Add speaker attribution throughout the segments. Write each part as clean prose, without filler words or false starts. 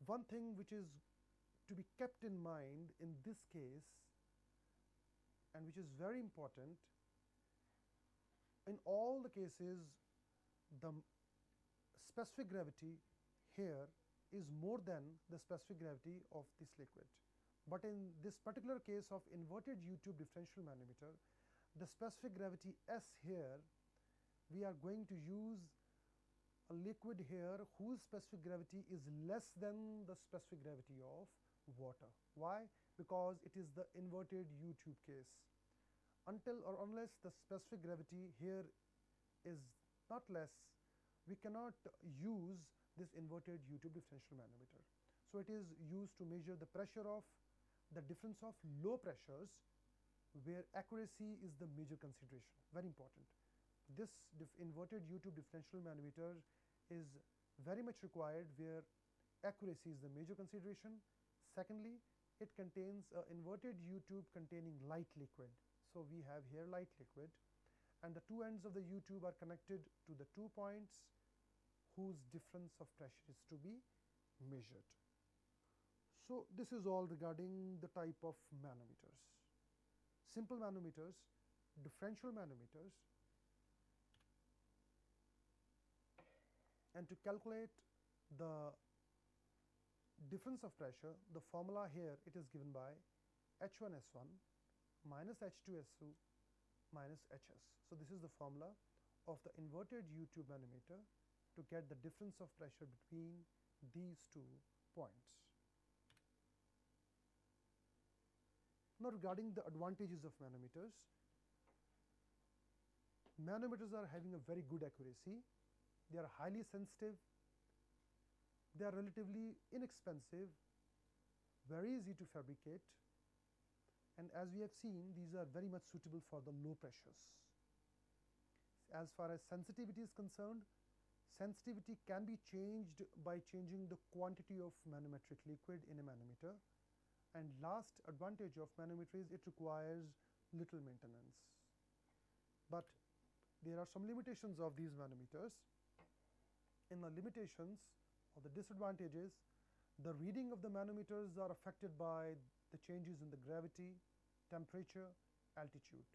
Speaker 1: One thing which is to be kept in mind in this case, and which is very important, in all the cases the specific gravity here is more than the specific gravity of this liquid. But in this particular case of inverted U-tube differential manometer, the specific gravity S here, we are going to use a liquid here whose specific gravity is less than the specific gravity of water. Why? Because it is the inverted U-tube case. Until or unless the specific gravity here is not less, we cannot use this inverted U-tube differential manometer. So it is used to measure the pressure of the difference of low pressures, where accuracy is the major consideration. Very important. This inverted U-tube differential manometer is very much required where accuracy is the major consideration. Secondly, it contains an inverted U-tube containing light liquid. So we have here light liquid, and the two ends of the U-tube are connected to the 2 points whose difference of pressure is to be measured. So this is all regarding the type of manometers: simple manometers, differential manometers. And to calculate the difference of pressure, the formula here, it is given by H1S1 minus H2S2 minus HS. So this is the formula of the inverted U-tube manometer to get the difference of pressure between these 2 points. Now regarding the advantages of manometers, manometers are having a very good accuracy. They are highly sensitive, they are relatively inexpensive, very easy to fabricate, and as we have seen, these are very much suitable for the low pressures. As far as sensitivity is concerned, sensitivity can be changed by changing the quantity of manometric liquid in a manometer. And last advantage of manometer is it requires little maintenance. But there are some limitations of these manometers. In the limitations or the disadvantages, the reading of the manometers are affected by the changes in the gravity, temperature, altitude.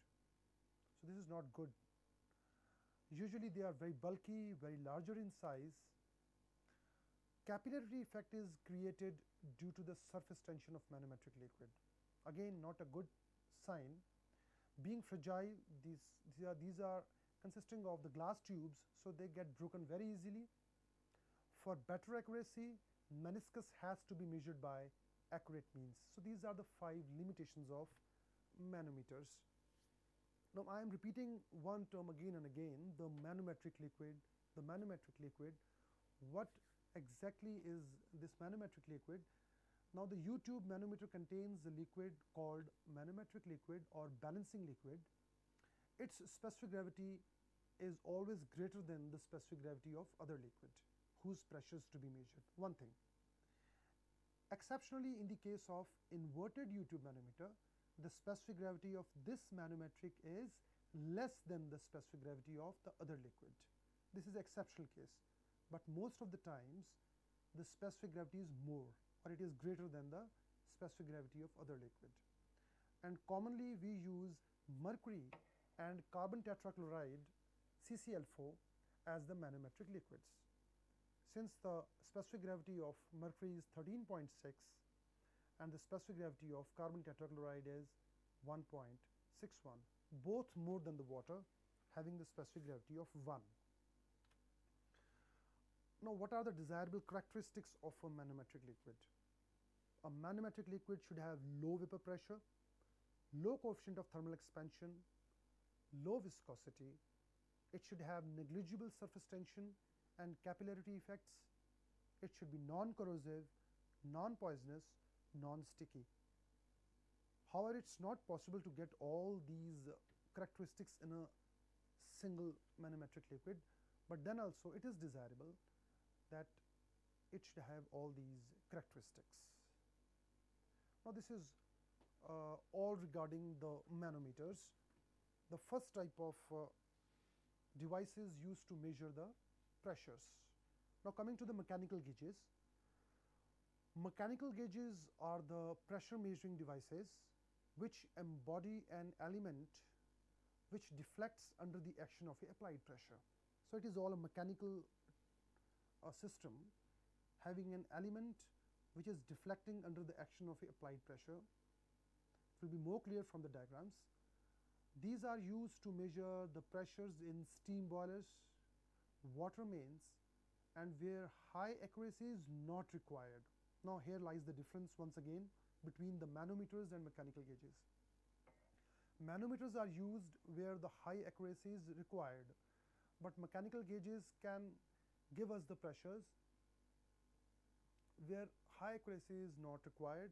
Speaker 1: So this is not good. Usually they are very bulky, very larger in size. Capillarity effect is created due to the surface tension of manometric liquid. Again, not a good sign. Being fragile, these are consisting of the glass tubes, so they get broken very easily. For better accuracy, meniscus has to be measured by accurate means. So these are the 5 limitations of manometers. Now I am repeating one term again and again, the manometric liquid. The manometric liquid, what exactly is this manometric liquid? Now the U-tube manometer contains a liquid called manometric liquid or balancing liquid. Its specific gravity is always greater than the specific gravity of other liquid whose pressure is to be measured. One thing. Exceptionally, in the case of inverted U-tube manometer, the specific gravity of this manometric is less than the specific gravity of the other liquid. This is an exceptional case, but most of the times the specific gravity is more, or it is greater than the specific gravity of other liquid. And commonly we use mercury and carbon tetrachloride CCl4 as the manometric liquids. Since the specific gravity of mercury is 13.6 and the specific gravity of carbon tetrachloride is 1.61, both more than the water, having the specific gravity of 1. Now what are the desirable characteristics of a manometric liquid? A manometric liquid should have low vapor pressure, low coefficient of thermal expansion, low viscosity. It should have negligible surface tension and capillarity effects. It should be non-corrosive, non-poisonous, non-sticky. However, it's not possible to get all these characteristics in a single manometric liquid, but then also it is desirable that it should have all these characteristics. Now this is all regarding the manometers. The first type of devices used to measure the pressures. Now coming to the mechanical gauges, Mechanical gauges are the pressure measuring devices which embody an element which deflects under the action of applied pressure. So, it is all a mechanical system having an element which is deflecting under the action of applied pressure. It will be more clear from the diagrams. These are used to measure the pressures in steam boilers, water mains, and where high accuracy is not required. Now, here lies the difference once again between the manometers and mechanical gauges. Manometers are used where the high accuracy is required, but mechanical gauges can give us the pressures where high accuracy is not required.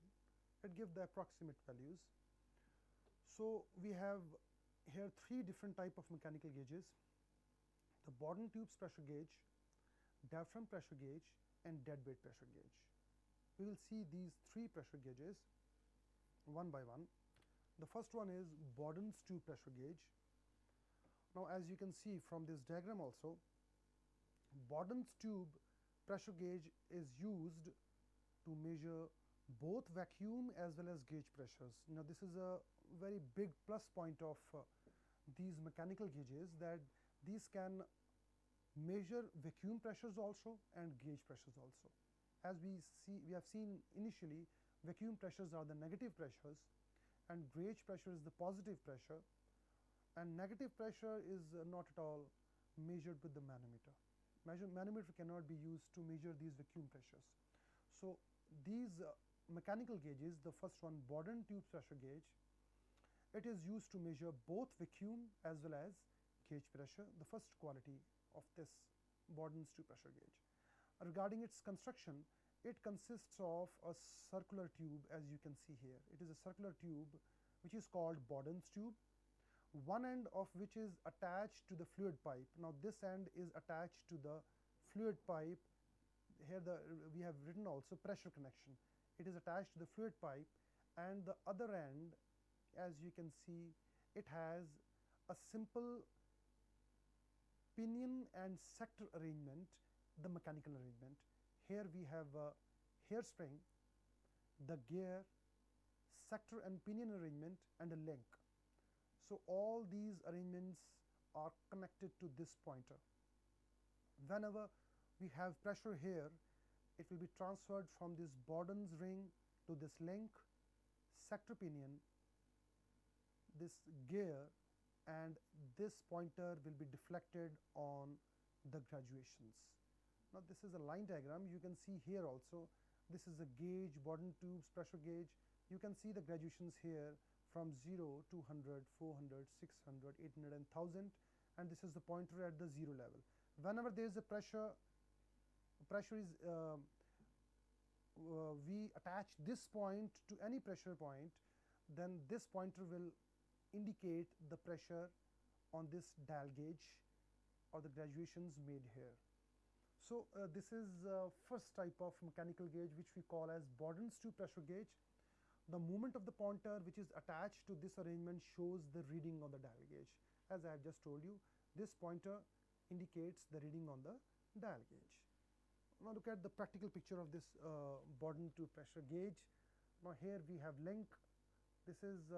Speaker 1: It gives the approximate values. So, we have here three different type of mechanical gauges: the Bourdon tubes pressure gauge, diaphragm pressure gauge, and deadweight pressure gauge. We will see these three pressure gauges one by one. The first one is Bourdon's tube pressure gauge. Now, as you can see from this diagram also, Bourdon's tube pressure gauge is used to measure both vacuum as well as gauge pressures. Now, this is a very big plus point of these mechanical gauges, that these can measure vacuum pressures also and gauge pressures also. As we have seen initially, vacuum pressures are the negative pressures and gauge pressure is the positive pressure, and negative pressure is not at all measured with the manometer. Manometer cannot be used to measure these vacuum pressures. So, these mechanical gauges, the first one, Bourdon tube pressure gauge, it is used to measure both vacuum as well as gauge pressure, the first quality of this Bourdon's tube pressure gauge. Regarding its construction, it consists of a circular tube, as you can see here. It is a circular tube which is called Bourdon's tube, one end of which is attached to the fluid pipe. Now, this end is attached to the fluid pipe. Here we have written also pressure connection. It is attached to the fluid pipe, and the other end, as you can see, it has a simple pinion and sector arrangement, the mechanical arrangement. Here we have a hairspring, the gear, sector and pinion arrangement, and a link. So, all these arrangements are connected to this pointer. Whenever we have pressure here, it will be transferred from this Bourdon's ring to this link, sector pinion, this gear, and this pointer will be deflected on the graduations. Now, this is a line diagram. You can see here also, this is a gauge, Bourdon tubes pressure gauge. You can see the graduations here from 0, 200, 400, 600, 800, and 1000, and this is the pointer at the 0 level. Whenever there is a pressure is we attach this point to any pressure point, then this pointer will indicate the pressure on this dial gauge or the graduations made here. So, this is first type of mechanical gauge which we call as Bourdon's tube pressure gauge. The movement of the pointer which is attached to this arrangement shows the reading on the dial gauge. As I have just told you, this pointer indicates the reading on the dial gauge. Now, look at the practical picture of this Bourdon tube pressure gauge. Now, here we have link. This is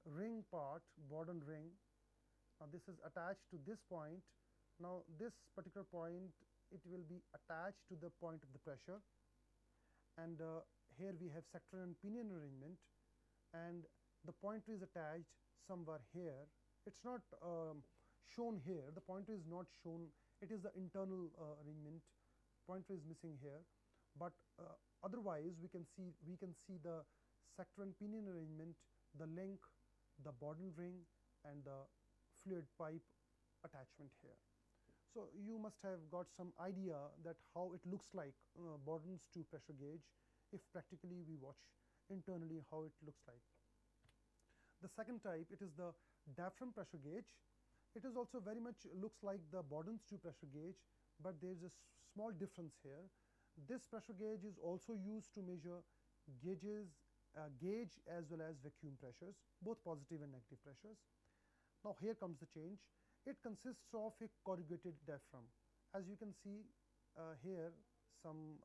Speaker 1: ring part, Bourdon ring. Now, this is attached to this point. Now, this particular point, it will be attached to the point of the pressure, and here we have sector and pinion arrangement, and the pointer is attached somewhere here. It's not shown here. The pointer is not shown. It is the internal arrangement. Pointer is missing here, but otherwise we can see the sector and pinion arrangement, the link, the Bourdon ring, and the fluid pipe attachment here. So, you must have got some idea that how it looks like Bourdon's tube pressure gauge if practically we watch internally how it looks like. The second type, it is the diaphragm pressure gauge. It is also very much looks like the Bourdon's tube pressure gauge, but there is a small difference here. This pressure gauge is also used to measure gauge as well as vacuum pressures, both positive and negative pressures. Now, here comes the change. It consists of a corrugated diaphragm. As you can see here, some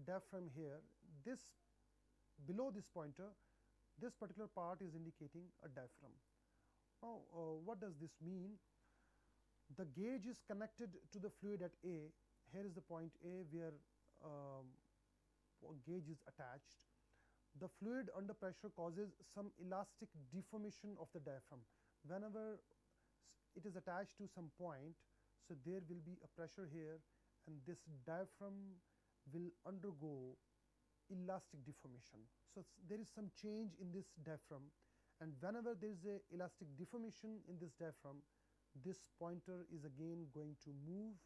Speaker 1: diaphragm here, this below this pointer, this particular part is indicating a diaphragm. Now, what does this mean? The gauge is connected to the fluid at A. Here is the point A where gauge is attached. The fluid under pressure causes some elastic deformation of the diaphragm. Whenever it is attached to some point, so there will be a pressure here, and this diaphragm will undergo elastic deformation. So there is some change in this diaphragm, and whenever there is a elastic deformation in this diaphragm, this pointer is again going to move,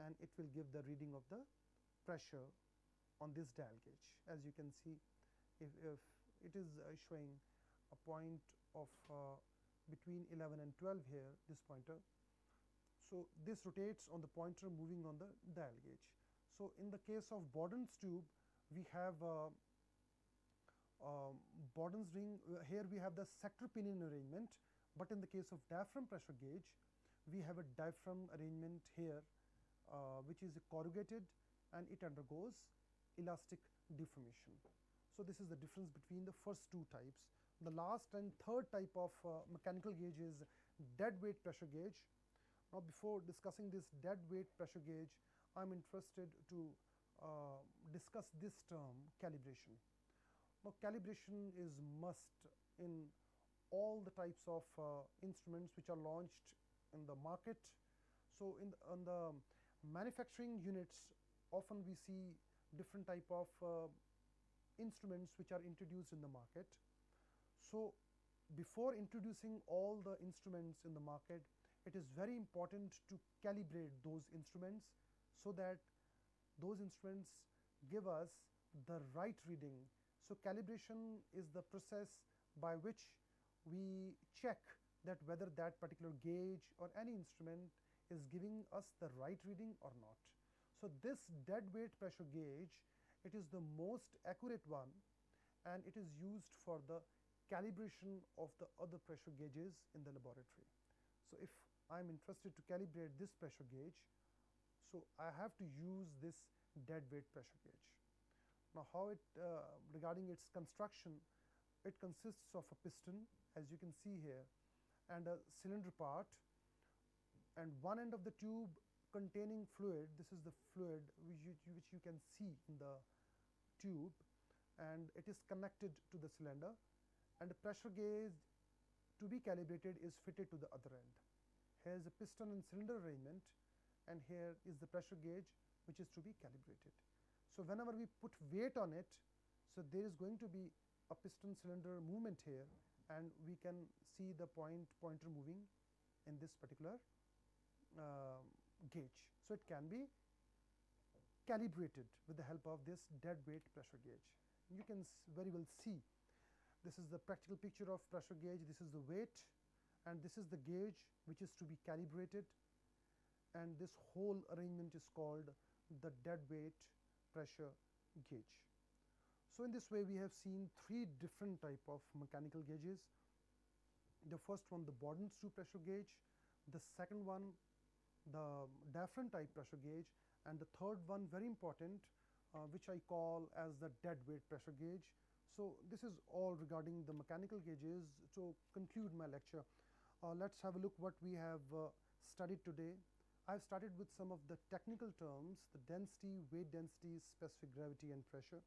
Speaker 1: and it will give the reading of the pressure on this dial gauge. As you can see, if it is showing a point of between 11 and 12 here, this pointer. So this rotates on the pointer moving on the dial gauge. So in the case of Borden's tube, we have Borden's ring. Here we have the sector pinion arrangement, but in the case of diaphragm pressure gauge, we have a diaphragm arrangement here, which is corrugated, and it undergoes elastic deformation. So this is the difference between the first two types. The last and third type of mechanical gauge is dead weight pressure gauge. Now, before discussing this dead weight pressure gauge, I am interested to discuss this term, calibration. Now, calibration is must in all the types of instruments which are launched in the market. So on the manufacturing units, often we see different type of instruments which are introduced in the market. So before introducing all the instruments in the market, it is very important to calibrate those instruments, so that those instruments give us the right reading. So calibration is the process by which we check that whether that particular gauge or any instrument is giving us the right reading or not. So this dead weight pressure gauge, it is the most accurate one, and it is used for the calibration of the other pressure gauges in the laboratory. So if I am interested to calibrate this pressure gauge, so I have to use this dead weight pressure gauge. Now, how it regarding its construction, it consists of a piston, as you can see here, and a cylinder part, and one end of the tube containing fluid. This is the fluid which you can see in the tube, and it is connected to the cylinder, and the pressure gauge to be calibrated is fitted to the other end. Here is a piston and cylinder arrangement, and here is the pressure gauge which is to be calibrated. So whenever we put weight on it, so there is going to be a piston cylinder movement here, and we can see the pointer moving in this particular gauge. So it can be calibrated with the help of this dead weight pressure gauge. You can very well see, this is the practical picture of pressure gauge, this is the weight, and this is the gauge which is to be calibrated, and this whole arrangement is called the dead weight pressure gauge. So in this way, we have seen three different type of mechanical gauges. The first one, the Borden's tube pressure gauge; the second one, the diaphragm type pressure gauge; and the third one, very important, which I call as the dead weight pressure gauge. So this is all regarding the mechanical gauges. To conclude my lecture, let's have a look what we have studied today. I've started with some of the technical terms: the density, weight density, specific gravity, and pressure.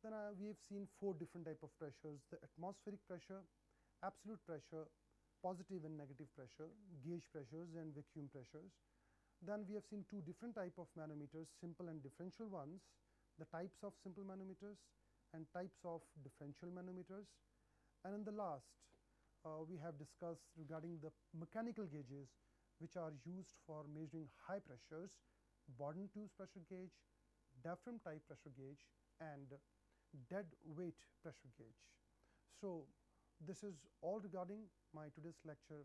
Speaker 1: Then we have seen four different type of pressures: the atmospheric pressure, absolute pressure, positive and negative pressure, gauge pressures, and vacuum pressures. Then we have seen two different type of manometers: simple and differential ones, the types of simple manometers and types of differential manometers. And in the last, we have discussed regarding the mechanical gauges which are used for measuring high pressures: Borden tube pressure gauge, diaphragm type pressure gauge, and dead weight pressure gauge. So this is all regarding my today's lecture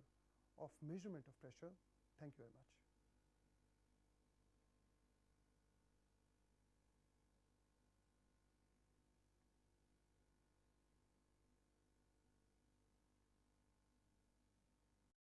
Speaker 1: of measurement of pressure. Thank you very much.